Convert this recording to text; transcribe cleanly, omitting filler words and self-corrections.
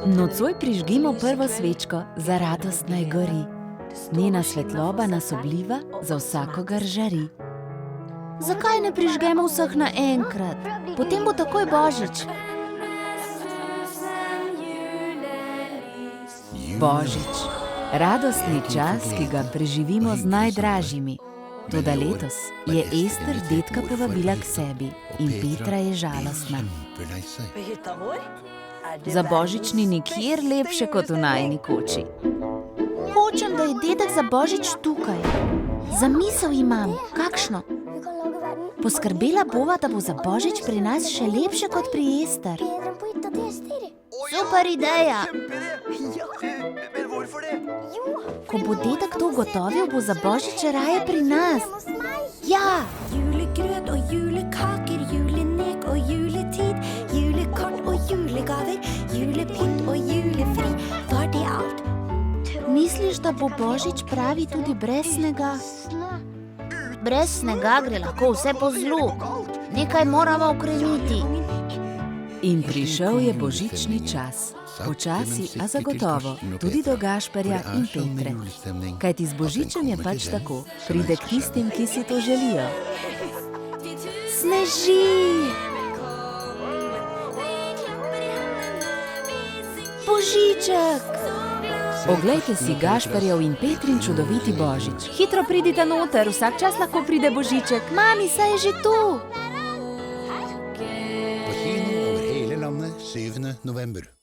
Nocoj prižgimo prvo svečko, za radost naj gori. Njena svetloba nas obliva, za vsakogar žari. Zakaj ne prižgemo vseh naenkrat? Potem bo takoj Božič. Božič. Radostni čas, ki ga preživimo z najdražjimi. Toda letos je Ester dedka povabila k sebi in Petra je žalostna. Za Božič ni nikjer lepše kot v najini koči. Hočem, da je dedek za Božič tukaj. Zamisel imam, kakšno? Poskrbela bova, da bo za Božič pri nas še lepše kot pri Ester. Super ideja! Ko bo dedek to ugotovil, bo za Božič raje pri nas. Ja! Julegrøt og julekaker, julenek og juletid, julekort og julegaver, julepynt og julefri. Var det alt? Misliš, da bo Božič pravi tudi brez snega? Brez snega gre lahko vse po zlu. Nekaj moramo ukreniti. In prišel je božični čas. Počasi, a zagotovo, tudi do Gašperja in Petre. Kajti z Božičem je pač tako, pride k tistim, ki si to želijo. Sneži! Božiček! Oglejte si Gašperjev in Petrin čudoviti Božič. Hitro pridite noter, vsak čas lahko pride Božiček. Mami, saj je že tu! På kino over hele landet 7. november.